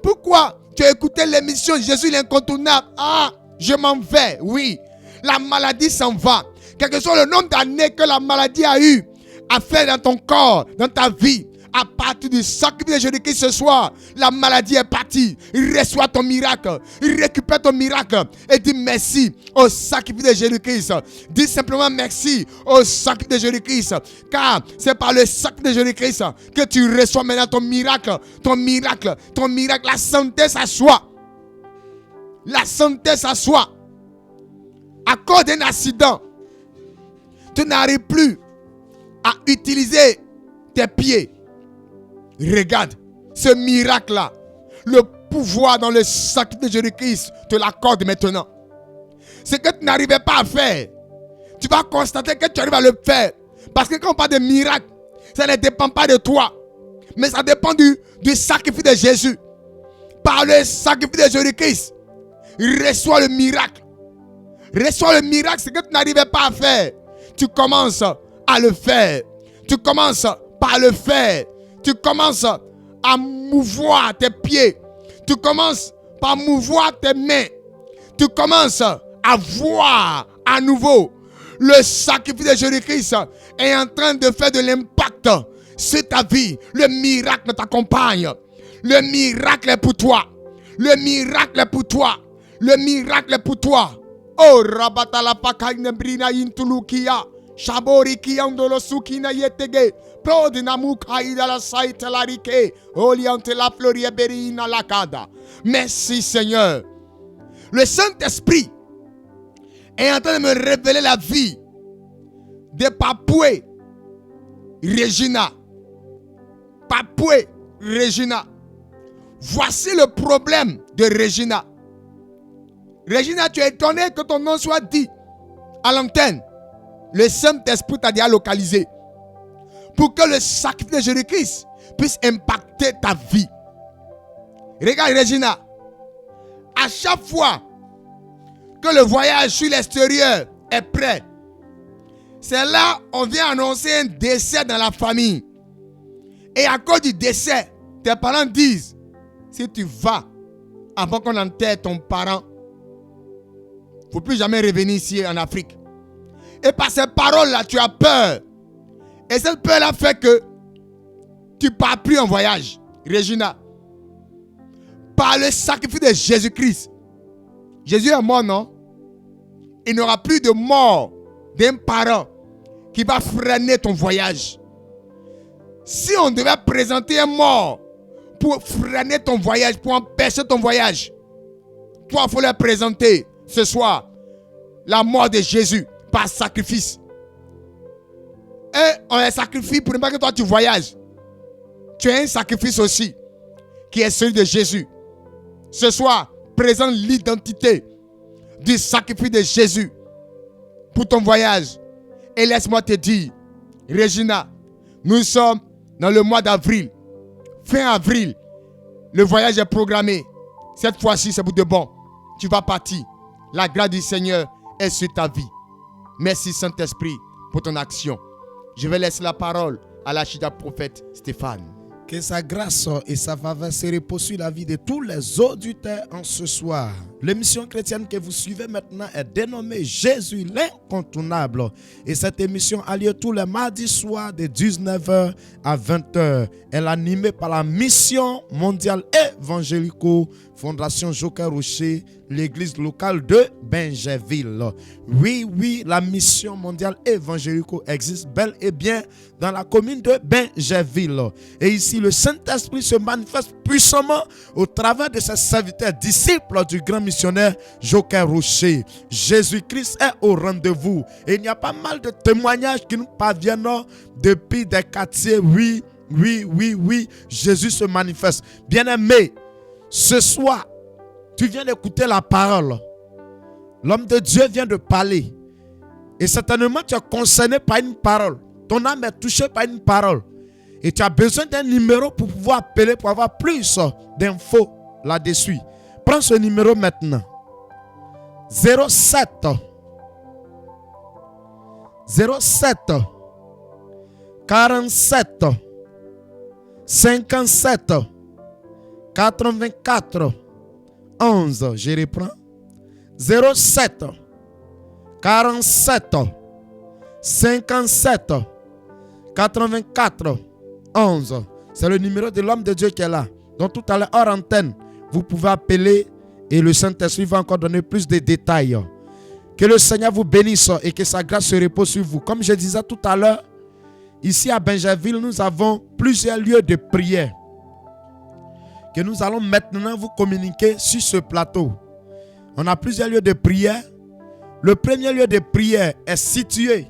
Speaker 4: Pourquoi tu as écouté l'émission Jésus l'incontournable? Ah, je m'en vais, oui. La maladie s'en va. Quel que soit le nombre d'années que la maladie a eu à faire dans ton corps, dans ta vie, à partir du sacrifice de Jésus-Christ ce soir, la maladie est partie. Reçois ton miracle. Récupère ton miracle. Et dis merci au sacrifice de Jésus-Christ. Dis simplement merci au sacrifice de Jésus-Christ. Car c'est par le sacrifice de Jésus-Christ que tu reçois maintenant ton miracle. Ton miracle. Ton miracle. La santé s'assoit. La santé s'assoit. À cause d'un accident, tu n'arrives plus à utiliser tes pieds. Regarde, ce miracle-là, le pouvoir dans le sacrifice de Jésus-Christ te l'accorde maintenant. Ce que tu n'arrivais pas à faire, tu vas constater que tu arrives à le faire. Parce que quand on parle de miracle, ça ne dépend pas de toi, mais ça dépend du sacrifice de Jésus. Par le sacrifice de Jésus-Christ, reçois le miracle. Reçois le miracle, ce que tu n'arrivais pas à faire. Tu commences à le faire. Tu commences par le faire. Tu commences à mouvoir tes pieds. Tu commences par mouvoir tes mains. Tu commences à voir à nouveau. Le sacrifice de Jésus-Christ est en train de faire de l'impact sur ta vie. Le miracle t'accompagne. Le miracle est pour toi. Le miracle est pour toi. Le miracle est pour toi. Oh, rabatala pakaine brina intulukia. Shabori kiandolo sukina yetege. Merci Seigneur. Le Saint-Esprit est en train de me révéler la vie de Papoué Regina. Papoué Regina. Voici le problème de Regina. Regina, tu es étonné que ton nom soit dit à l'antenne. Le Saint-Esprit t'a déjà localisé. Pour que le sacrifice de Jésus-Christ puisse impacter ta vie. Regarde Regina. À chaque fois que le voyage sur l'extérieur est prêt, c'est là on vient annoncer un décès dans la famille. Et à cause du décès, tes parents disent, si tu vas avant qu'on enterre ton parent, il ne faut plus jamais revenir ici en Afrique. Et par ces paroles-là, tu as peur. Et cette peur-là fait que tu ne pars plus en voyage. Regina, par le sacrifice de Jésus-Christ, Jésus est mort, non? Il n'y aura plus de mort d'un parent qui va freiner ton voyage. Si on devait présenter un mort pour freiner ton voyage, pour empêcher ton voyage, toi, il faut leur présenter ce soir la mort de Jésus par sacrifice. Et on les sacrifie pour ne pas que toi tu voyages. Tu as un sacrifice aussi qui est celui de Jésus. Ce soir, présente l'identité du sacrifice de Jésus pour ton voyage. Et laisse-moi te dire, Regina, nous sommes dans le mois d'avril. Fin avril, le voyage est programmé. Cette fois-ci, c'est pour de bon. tu vas partir. La grâce du Seigneur est sur ta vie. Merci Saint-Esprit pour ton action. Je vais laisser la parole à l'archidiacre prophète Stéphane.
Speaker 1: Que sa grâce et sa faveur se reposent sur la vie de tous les auditeurs en ce soir. L'émission chrétienne que vous suivez maintenant est dénommée Jésus l'incontournable. Et cette émission a lieu tous les mardis soirs de 19h à 20h. Elle est animée par la mission mondiale évangélico Fondation Joker Rocher, l'église locale de Benjerville. Oui, la mission mondiale évangélico existe bel et bien dans la commune de Benjerville. Et ici, le Saint-Esprit se manifeste puissamment au travers de ses serviteurs, disciples du grand missionnaire Joker Rocher. Jésus-Christ est au rendez-vous. Et il y a pas mal de témoignages qui nous parviennent depuis des quartiers. Oui, Jésus se manifeste. Bien-aimé, ce soir, tu viens d'écouter la parole. L'homme de Dieu vient de parler. Et certainement, tu es concerné par une parole. Ton âme est touchée par une parole. Et tu as besoin d'un numéro pour pouvoir appeler, pour avoir plus d'infos là-dessus. Prends ce numéro maintenant. 07 47 57 84 11. Je reprends. 07 47 57 84 11. C'est le numéro de l'homme de Dieu qui est là. Donc tout à l'heure, hors antenne, vous pouvez appeler et le Saint-Esprit va encore donner plus de détails. Que le Seigneur vous bénisse et que sa grâce se repose sur vous. Comme je disais tout à l'heure, ici à Benjerville, nous avons plusieurs lieux de prière que nous allons maintenant vous communiquer sur ce plateau. On a plusieurs lieux de prière. Le premier lieu de prière est situé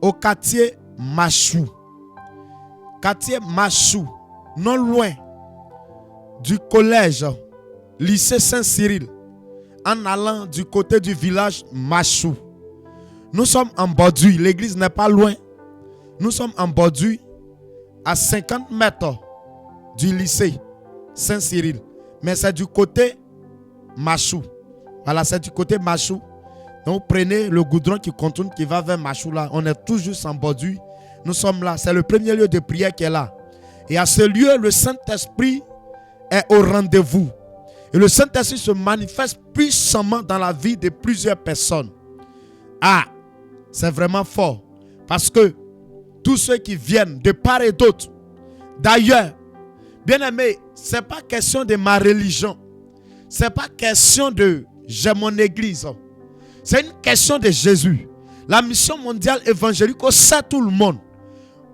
Speaker 1: au quartier Machou. Quartier Machou, non loin du collège lycée Saint-Cyril, en allant du côté du village Machou. Nous sommes en Borduis, l'église n'est pas loin. Nous sommes en Borduis, à 50 mètres du lycée Saint-Cyril. Mais c'est du côté Machou. Voilà, c'est du côté Machou. Donc, prenez le goudron qui contourne, qui va vers Machou là. On est toujours en Borduis. Nous sommes là. C'est le premier lieu de prière qui est là. Et à ce lieu, le Saint-Esprit est au rendez-vous. Et le Saint-Esprit se manifeste puissamment dans la vie de plusieurs personnes. Ah, c'est vraiment fort. Parce que tous ceux qui viennent de part et d'autre, d'ailleurs, bien aimé, ce n'est pas question de ma religion. Ce n'est pas question de j'ai mon église. C'est une question de Jésus. La mission mondiale évangélique, c'est tout le monde.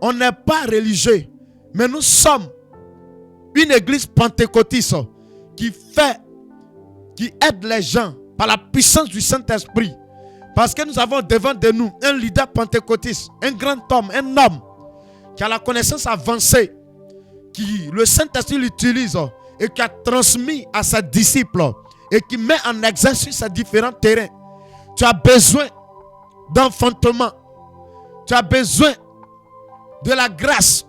Speaker 1: On n'est pas religieux, mais nous sommes une église pentecôtiste qui aide les gens par la puissance du Saint-Esprit. Parce que nous avons devant de nous un leader pentecôtiste, un grand homme, un homme qui a la connaissance avancée, qui le Saint-Esprit l'utilise et qui a transmis à ses disciples et qui met en exercice ces différents terrains. Tu as besoin d'enfantement. Tu as besoin de la grâce.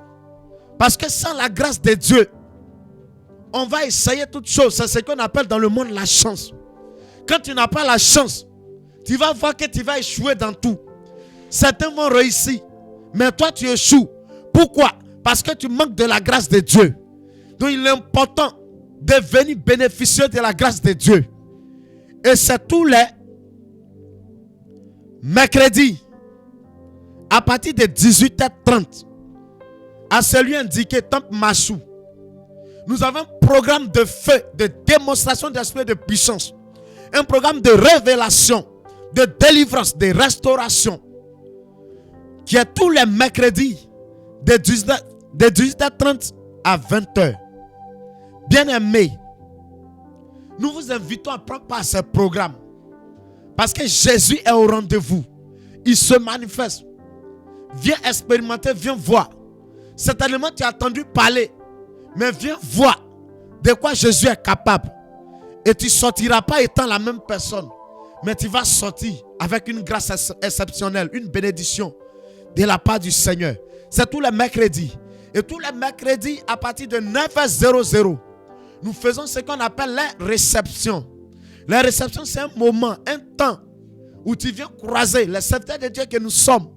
Speaker 1: Parce que sans la grâce de Dieu, on va essayer toutes choses. C'est ce qu'on appelle dans le monde la chance. Quand tu n'as pas la chance, tu vas voir que tu vas échouer dans tout. Certains vont réussir, mais toi tu échoues. Pourquoi? Parce que tu manques de la grâce de Dieu. Donc il est important de devenir bénéficiaire de la grâce de Dieu. Et c'est tous les mercredis à partir de 18h30 à celui indiqué Temple Machou. Nous avons un programme de feu, de démonstration d'esprit de puissance. Un programme de révélation, de délivrance, de restauration qui est tous les mercredis de 18h30 à 20h. Bien-aimés, nous vous invitons à prendre part à ce programme parce que Jésus est au rendez-vous. Il se manifeste. Viens expérimenter, viens voir. Certainement tu as entendu parler, mais viens voir de quoi Jésus est capable. Et tu ne sortiras pas étant la même personne, mais tu vas sortir avec une grâce exceptionnelle, une bénédiction de la part du Seigneur. C'est tous les mercredis. Et tous les mercredis, à partir de 9h00, nous faisons ce qu'on appelle la réception. La réception, c'est un moment, un temps où tu viens croiser les serviteurs de Dieu que nous sommes.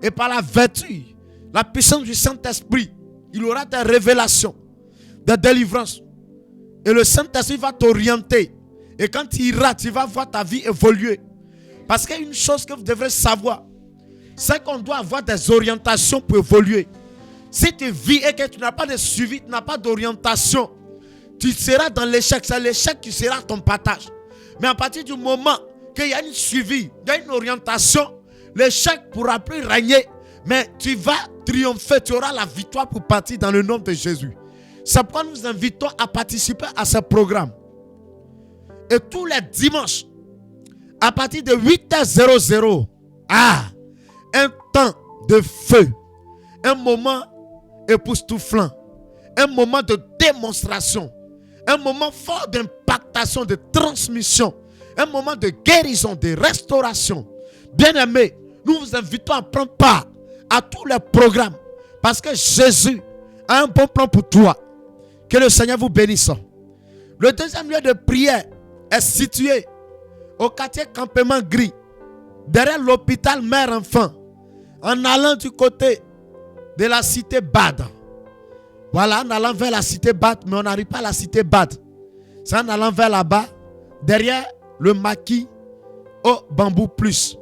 Speaker 1: Et par la vertu, la puissance du Saint-Esprit, il aura des révélations, des délivrances. Et le Saint-Esprit va t'orienter. Et quand tu iras, tu vas voir ta vie évoluer. Parce qu'il y a une chose que vous devrez savoir, c'est qu'on doit avoir des orientations pour évoluer. Si tu vis et que tu n'as pas de suivi, tu n'as pas d'orientation, tu seras dans l'échec. C'est l'échec qui sera ton partage. Mais à partir du moment qu'il y a une suivi, il y a une orientation, l'échec ne pourra plus régner. Mais tu vas triompher, tu auras la victoire pour partir dans le nom de Jésus. C'est pourquoi nous invitons à participer à ce programme. Et tous les dimanches, à partir de 8h00, un temps de feu, un moment époustouflant, un moment de démonstration, un moment fort d'impactation, de transmission, un moment de guérison, de restauration. Bien-aimés, nous vous invitons à prendre part à tous les programmes parce que Jésus a un bon plan pour toi. Que le Seigneur vous bénisse. Le deuxième lieu de prière est situé au quartier Campement Gris, derrière l'hôpital mère-enfant, en allant du côté de la cité Bad. Voilà, en allant vers la cité Bad, mais on n'arrive pas à la cité Bad. C'est en allant vers là-bas, derrière le maquis au Bambou Plus.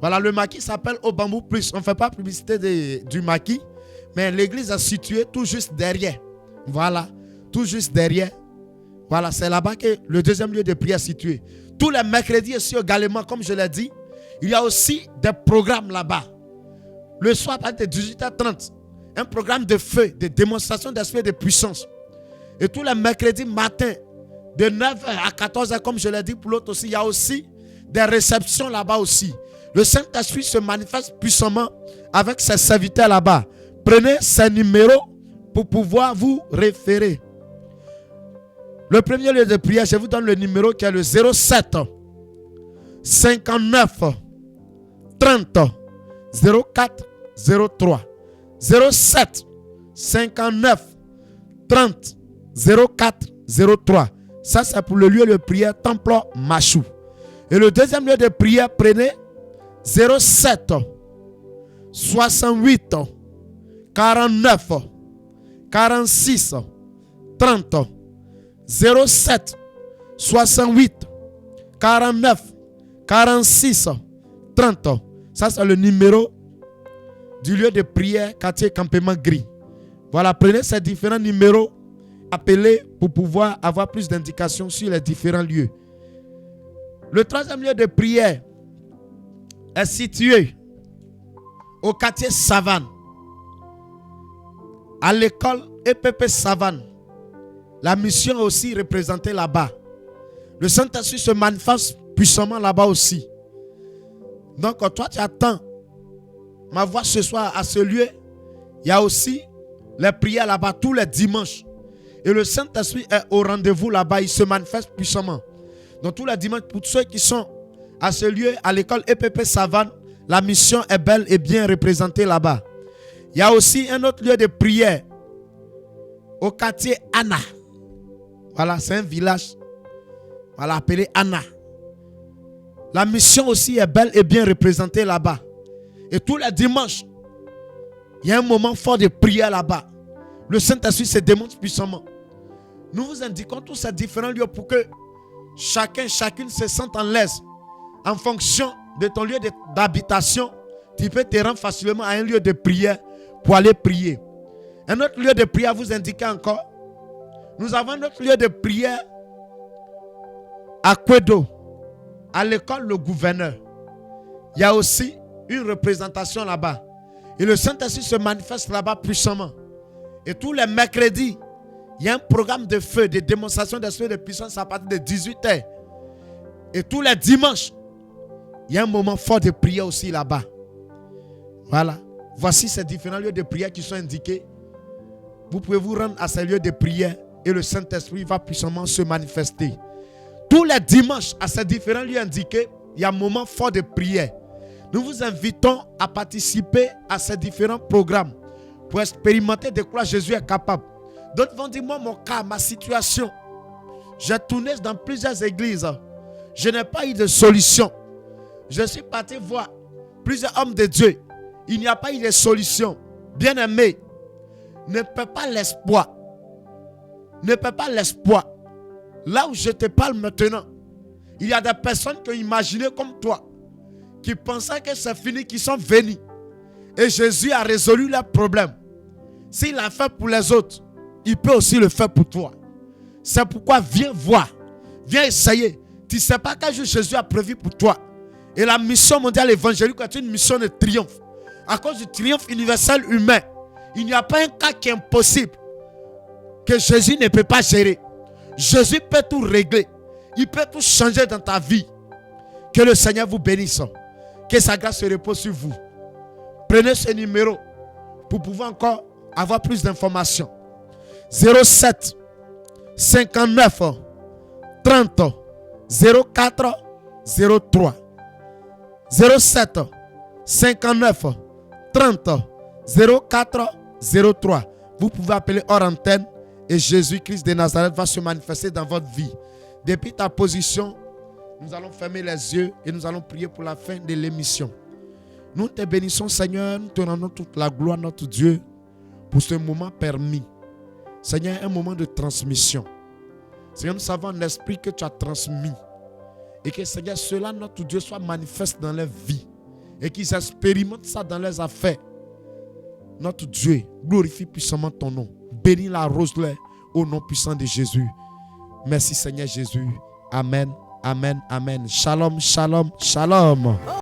Speaker 1: Voilà, le maquis s'appelle au Bambou Plus. On ne fait pas publicité du maquis, mais l'église est située tout juste derrière. Voilà, tout juste derrière. Voilà, c'est là-bas que le deuxième lieu de prière est situé. Tous les mercredis aussi également, comme je l'ai dit, il y a aussi des programmes là-bas. Le soir, à partir de 18h30, un programme de feu, de démonstration d'esprit et de puissance. Et tous les mercredis matin, de 9h à 14h, comme je l'ai dit pour l'autre aussi, il y a aussi des réceptions là-bas aussi. Le Saint-Esprit se manifeste puissamment avec ses serviteurs là-bas. Prenez ces numéros pour pouvoir vous référer. Le premier lieu de prière, je vous donne le numéro qui est le 07 59 30 04 03. 07 59 30 04 03. Ça, c'est pour le lieu de prière Temple Machou. Et le deuxième lieu de prière, prenez 07 68 49 46 30. 07 68 49 46 30. Ça, c'est le numéro du lieu de prière quartier Campement Gris. Voilà, prenez ces différents numéros, appelez pour pouvoir avoir plus d'indications sur les différents lieux. Le troisième lieu de prière est situé au quartier Savane, à l'école EPP Savane. La mission est aussi représentée là-bas. Le Saint-Esprit se manifeste puissamment là-bas aussi. Donc, toi, tu attends ma voix ce soir à ce lieu. Il y a aussi les prières là-bas tous les dimanches. Et le Saint-Esprit est au rendez-vous là-bas. Il se manifeste puissamment. Donc, tous les dimanches, pour ceux qui sont à ce lieu, à l'école EPP Savane, la mission est belle et bien représentée là-bas. Il y a aussi un autre lieu de prière au quartier Anna. Voilà, c'est un village. Voilà, appelé Anna. La mission aussi est belle et bien représentée là-bas. Et tous les dimanches, il y a un moment fort de prière là-bas. Le Saint-Esprit se démontre puissamment. Nous vous indiquons tous ces différents lieux pour que chacune se sente en l'aise. En fonction de ton lieu d'habitation, tu peux te rendre facilement à un lieu de prière pour aller prier. Un autre lieu de prière, vous indiquez encore. Nous avons notre lieu de prière à Kwedo, à l'école Le Gouverneur. Il y a aussi une représentation là-bas. Et le Saint-Esprit se manifeste là-bas puissamment. Et tous les mercredis, il y a un programme de feu, de démonstration d'esprit de puissance à partir de 18h. Et tous les dimanches, il y a un moment fort de prière aussi là-bas. Voilà. Voici ces différents lieux de prière qui sont indiqués. Vous pouvez vous rendre à ces lieux de prière et le Saint-Esprit va puissamment se manifester. Tous les dimanches, à ces différents lieux indiqués, il y a un moment fort de prière. Nous vous invitons à participer à ces différents programmes pour expérimenter de quoi Jésus est capable. D'autres vont dire, moi, mon cas, ma situation. J'ai tourné dans plusieurs églises. Je n'ai pas eu de solution. Je suis parti voir plusieurs hommes de Dieu. Il n'y a pas eu de solution. Bien-aimé, ne perds pas l'espoir. Ne perds pas l'espoir. Là où je te parle maintenant, il y a des personnes qui ont imaginé comme toi, qui pensaient que c'est fini, qui sont venus. Et Jésus a résolu leurs problèmes. S'il l'a fait pour les autres, il peut aussi le faire pour toi. C'est pourquoi viens voir. Viens essayer. Tu ne sais pas quel jour Jésus a prévu pour toi. Et la mission mondiale évangélique est une mission de triomphe. À cause du triomphe universel humain, il n'y a pas un cas qui est impossible que Jésus ne peut pas gérer. Jésus peut tout régler. Il peut tout changer dans ta vie. Que le Seigneur vous bénisse. Que sa grâce se repose sur vous. Prenez ce numéro pour pouvoir encore avoir plus d'informations. 07 59 30 04 03. 07 59 30 04 03. Vous pouvez appeler hors antenne et Jésus-Christ de Nazareth va se manifester dans votre vie. Depuis ta position, nous allons fermer les yeux et nous allons prier pour la fin de l'émission. Nous te bénissons, Seigneur. Nous te rendons toute la gloire, notre Dieu, pour ce moment permis. Seigneur, un moment de transmission. Seigneur, nous savons en esprit que tu as transmis. Et que, Seigneur, cela, notre Dieu, soit manifeste dans leur vie. Et qu'ils expérimentent ça dans leurs affaires. Notre Dieu, glorifie puissamment ton nom. Bénis la rose-là au nom puissant de Jésus. Merci, Seigneur Jésus. Amen, amen, amen. Shalom, shalom, shalom.